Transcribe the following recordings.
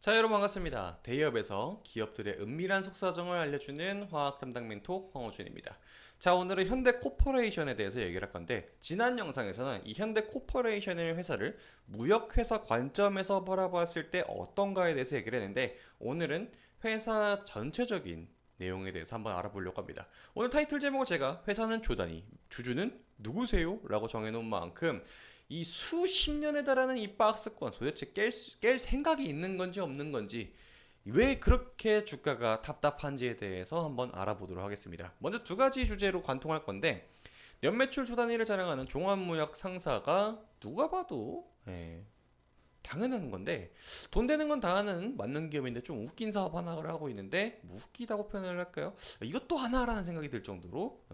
자, 여러분 반갑습니다. 대기업에서 기업들의 은밀한 속사정을 알려주는 화학 담당 멘토 황호준입니다. 자, 오늘은 현대코퍼레이션에 대해서 얘기를 할 건데, 지난 영상에서는 이 현대코퍼레이션이라는 회사를 무역회사 관점에서 바라봤을 때 어떤가에 대해서 얘기를 했는데, 오늘은 회사 전체적인 내용에 대해서 한번 알아보려고 합니다. 오늘 타이틀 제목을 제가 회사는 조단위, 주주는 누구세요? 라고 정해놓은 만큼 이 수십 년에 달하는 이 박스권 도대체 깰 생각이 있는 건지 없는 건지, 왜 그렇게 주가가 답답한지에 대해서 한번 알아보도록 하겠습니다. 먼저 두 가지 주제로 관통할 건데, 연매출 조 단위를 자랑하는 종합무역 상사가 누가 봐도 당연한 건데, 돈 되는 건 다 하는 맞는 기업인데 좀 웃긴 사업 하나를 하고 있는데, 뭐 웃기다고 표현을 할까요? 이것도 하나라는 생각이 들 정도로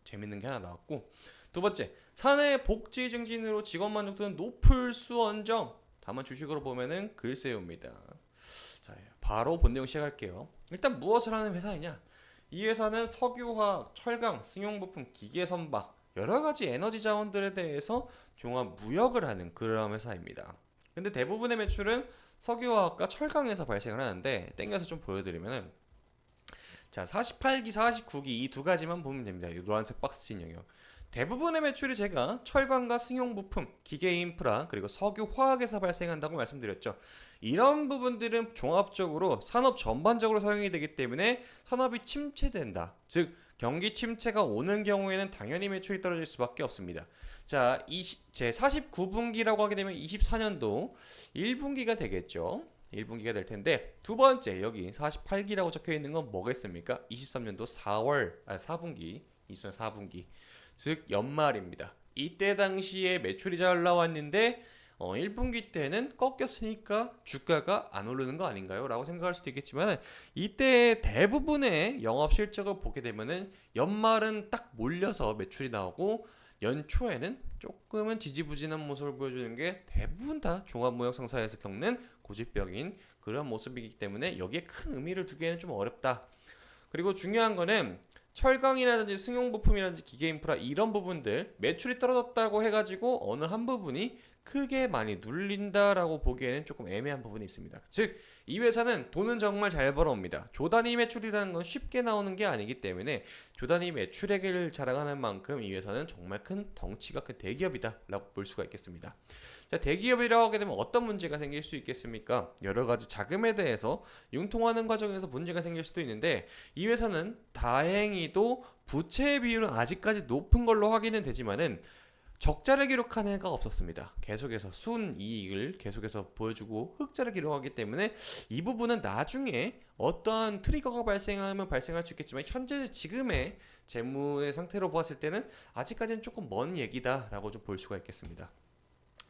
재밌는 게 하나 나왔고, 두 번째, 사내 복지 증진으로 직원 만족도는 높을 수언정. 다만 주식으로 보면은 글쎄요입니다. 자, 바로 본 내용 시작할게요. 일단 무엇을 하는 회사이냐? 이 회사는 석유화학, 철강, 승용부품, 기계선박 여러 가지 에너지 자원들에 대해서 종합 무역을 하는 그런 회사입니다. 근데 대부분의 매출은 석유화학과 철강에서 발생을 하는데, 땡겨서 좀 보여드리면은, 자, 48기, 49기 이 두 가지만 보면 됩니다. 이 노란색 박스 친 영역. 대부분의 매출이 제가 철강과 승용부품, 기계인프라, 그리고 석유화학에서 발생한다고 말씀드렸죠. 이런 부분들은 종합적으로 산업 전반적으로 사용이 되기 때문에 산업이 침체된다. 즉 경기 침체가 오는 경우에는 당연히 매출이 떨어질 수밖에 없습니다. 자, 제 49분기라고 하게 되면 24년도 1분기가 되겠죠. 1분기가 될 텐데, 두 번째 여기 48기라고 적혀 있는 건 뭐겠습니까? 23년도 4분기, 24년 4분기. 즉 연말입니다. 이때 당시에 매출이 잘 나왔는데 1분기 때는 꺾였으니까 주가가 안 오르는 거 아닌가요? 라고 생각할 수도 있겠지만, 이때 대부분의 영업 실적을 보게 되면은 연말은 딱 몰려서 매출이 나오고, 연초에는 조금은 지지부진한 모습을 보여주는 게 대부분 다 종합무역 상사에서 겪는 고질병인 그런 모습이기 때문에 여기에 큰 의미를 두기에는 좀 어렵다. 그리고 중요한 거는 철강이라든지 승용부품이라든지 기계인프라 이런 부분들 매출이 떨어졌다고 해가지고 어느 한 부분이 크게 많이 눌린다라고 보기에는 조금 애매한 부분이 있습니다. 즉 이 회사는 돈은 정말 잘 벌어옵니다. 조단위 매출이라는 건 쉽게 나오는 게 아니기 때문에 조단위 매출액을 자랑하는 만큼 이 회사는 정말 큰 덩치가 큰 대기업이다 라고 볼 수가 있겠습니다. 자, 대기업이라고 하게 되면 어떤 문제가 생길 수 있겠습니까? 여러 가지 자금에 대해서 융통하는 과정에서 문제가 생길 수도 있는데, 이 회사는 다행히도 부채 비율은 아직까지 높은 걸로 확인은 되지만은 적자를 기록한 해가 없었습니다. 계속해서 순이익을 계속해서 보여주고 흑자를 기록하기 때문에 이 부분은 나중에 어떠한 트리거가 발생하면 발생할 수 있겠지만, 현재 지금의 재무의 상태로 봤을 때는 아직까지는 조금 먼 얘기다라고 좀 볼 수가 있겠습니다.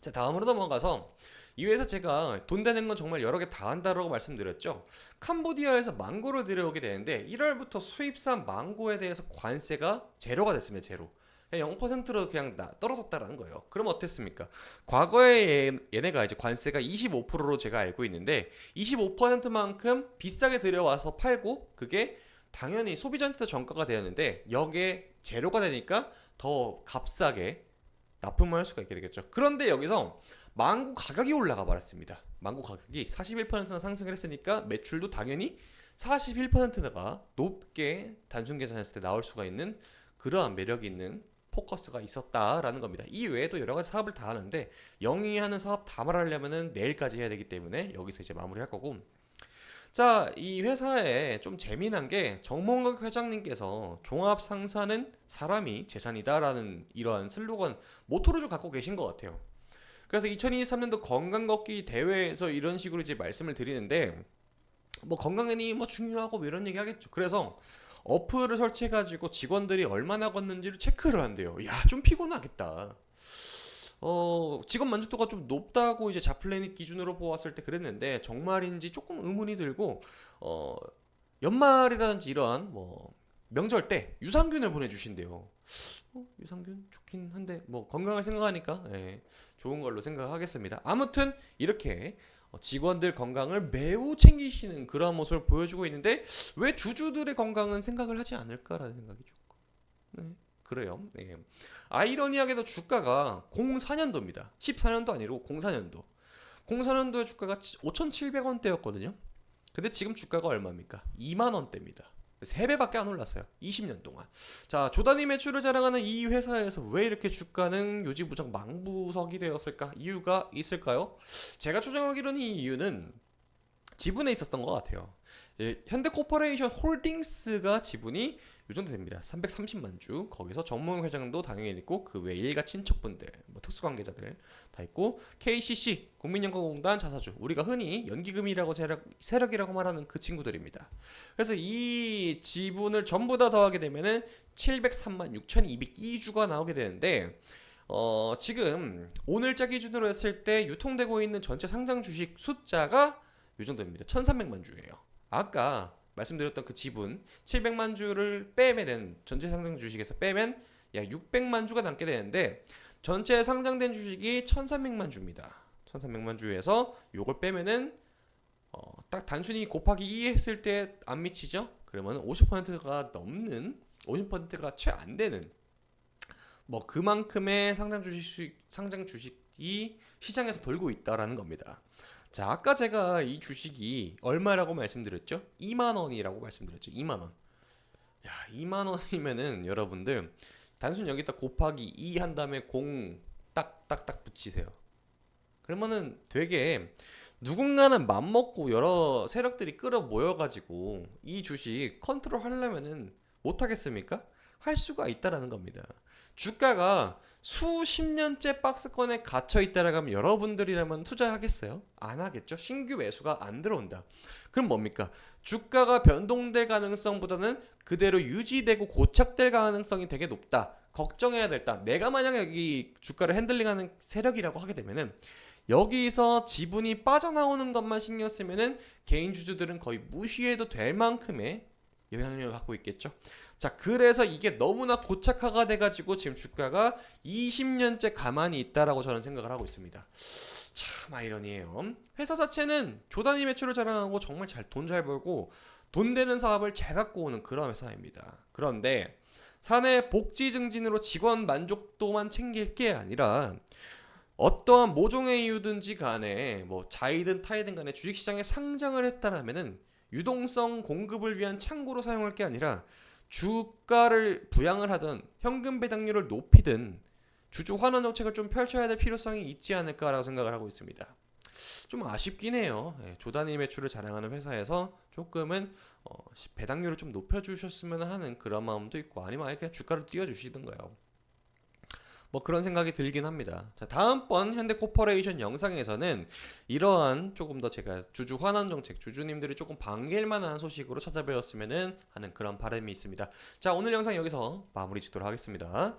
자, 다음으로 넘어가서 이 회사 제가 돈 되는 건 정말 여러 개 다 한다라고 말씀드렸죠. 캄보디아에서 망고를 들여오게 되는데 1월부터 수입산 망고에 대해서 관세가 제로가 됐습니다. 제로. 0%로 그냥 떨어졌다라는 거예요. 그럼 어땠습니까? 과거에 얘네가 이제 관세가 25%로 제가 알고 있는데, 25%만큼 비싸게 들여와서 팔고 그게 당연히 소비자한테도 전가가 되었는데, 여기에 제로가 되니까 더 값싸게 납품을 할 수가 있게 되겠죠. 그런데 여기서 망고 가격이 올라가 버렸습니다. 망고 가격이 41%나 상승을 했으니까 매출도 당연히 41%가 높게 단순 계산했을 때 나올 수가 있는 그러한 매력이 있는 포커스가 있었다라는 겁니다. 이 외에도 여러 가지 사업을 다 하는데, 영위하는 사업 다 말하려면은 내일까지 해야 되기 때문에 여기서 이제 마무리할 거고. 자, 이 회사에 좀 재미난 게 정몽각 회장님께서 종합 상사는 사람이 재산이다라는 이러한 슬로건 모토를 좀 갖고 계신 것 같아요. 그래서 2023년도 건강 걷기 대회에서 이런 식으로 이제 말씀을 드리는데, 뭐 건강이 뭐 중요하고 뭐 이런 얘기 하겠죠. 그래서 어플을 설치해가지고 직원들이 얼마나 걷는지를 체크를 한대요. 야, 좀 피곤하겠다. 직원 만족도가 좀 높다고 이제 자플래닛 기준으로 보았을 때 그랬는데, 정말인지 조금 의문이 들고, 어, 연말이라든지 이러한 뭐 명절 때 유산균을 보내주신대요. 유산균 좋긴 한데 뭐 건강을 생각하니까 좋은 걸로 생각하겠습니다. 아무튼 이렇게 직원들 건강을 매우 챙기시는 그런 모습을 보여주고 있는데, 왜 주주들의 건강은 생각을 하지 않을까라는 생각이 조금 그래요. 아이러니하게도 주가가 04년도입니다. 14년도 아니고 04년도. 04년도에 주가가 5,700원대였거든요. 근데 지금 주가가 얼마입니까? 2만 원대입니다. 3배밖에 안 올랐어요. 20년 동안. 자, 조단위 매출을 자랑하는 이 회사에서 왜 이렇게 주가는 요지부정 망부석이 되었을까? 이유가 있을까요? 제가 추정하기로는 이 이유는 지분에 있었던 것 같아요. 현대코퍼레이션 홀딩스가 지분이 이 정도 됩니다. 330만 주. 거기서 정몽 회장도 당연히 있고 그 외 일가 친척분들, 뭐 특수관계자들 다 있고 KCC 국민연금공단 자사주, 우리가 흔히 연기금이라고 세력이라고 말하는 그 친구들입니다. 그래서 이 지분을 전부 다 더하게 되면은 703만 6,202주가 나오게 되는데 지금 오늘자 기준으로 했을 때 유통되고 있는 전체 상장 주식 숫자가 이 정도입니다. 1,300만 주예요. 아까 말씀드렸던 그 지분 700만 주를 빼면은 전체 상장 주식에서 빼면 약 600만 주가 남게 되는데 전체 상장된 주식이 1,300만 주입니다. 1,300만 주에서 요걸 빼면은 딱 단순히 곱하기 2 했을 때 안 미치죠? 그러면 50%가 넘는 50%가 채 안 되는 뭐 그만큼의 상장 주식이 시장에서 돌고 있다라는 겁니다. 자, 아까 제가 이 주식이 얼마라고 말씀드렸죠? 2만 원이라고 말씀드렸죠. 2만 원. 야, 2만 원이면은 여러분들 단순히 여기다 곱하기 2 한 다음에 0 딱딱딱 붙이세요. 그러면은 되게 누군가는 맘먹고 여러 세력들이 끌어 모여가지고 이 주식 컨트롤 하려면은 못 하겠습니까? 할 수가 있다라는 겁니다. 주가가 수십 년째 박스권에 갇혀 있다라고 하면 여러분들이라면 투자하겠어요? 안 하겠죠? 신규 매수가 안 들어온다. 그럼 뭡니까? 주가가 변동될 가능성보다는 그대로 유지되고 고착될 가능성이 되게 높다. 걱정해야 될다. 내가 만약에 여기 주가를 핸들링하는 세력이라고 하게 되면은 여기서 지분이 빠져나오는 것만 신경 쓰면은 개인 주주들은 거의 무시해도 될 만큼의 영향력을 갖고 있겠죠. 자, 그래서 이게 너무나 고착화가 돼가지고 지금 주가가 20년째 가만히 있다라고 저는 생각을 하고 있습니다. 참 아이러니해요. 회사 자체는 조단위 매출을 자랑하고 정말 돈 잘 벌고 돈 되는 사업을 잘 갖고 오는 그런 회사입니다. 그런데 사내 복지 증진으로 직원 만족도만 챙길 게 아니라 어떠한 모종의 이유든지 간에 뭐 자이든 타이든 간에 주식시장에 상장을 했다라면은 유동성 공급을 위한 창구로 사용할 게 아니라 주가를 부양을 하든 현금 배당률을 높이든 주주 환원 정책을 좀 펼쳐야 될 필요성이 있지 않을까라고 생각을 하고 있습니다. 좀 아쉽긴 해요. 조단위 매출을 자랑하는 회사에서 조금은 배당률을 좀 높여주셨으면 하는 그런 마음도 있고 아니면 아예 그냥 주가를 띄워주시던가요. 뭐 그런 생각이 들긴 합니다. 자, 다음번 현대코퍼레이션 영상에서는 이러한 조금 더 제가 주주 환원 정책, 주주님들이 조금 반길 만한 소식으로 찾아뵈었으면 하는 그런 바람이 있습니다. 자, 오늘 영상 여기서 마무리 짓도록 하겠습니다.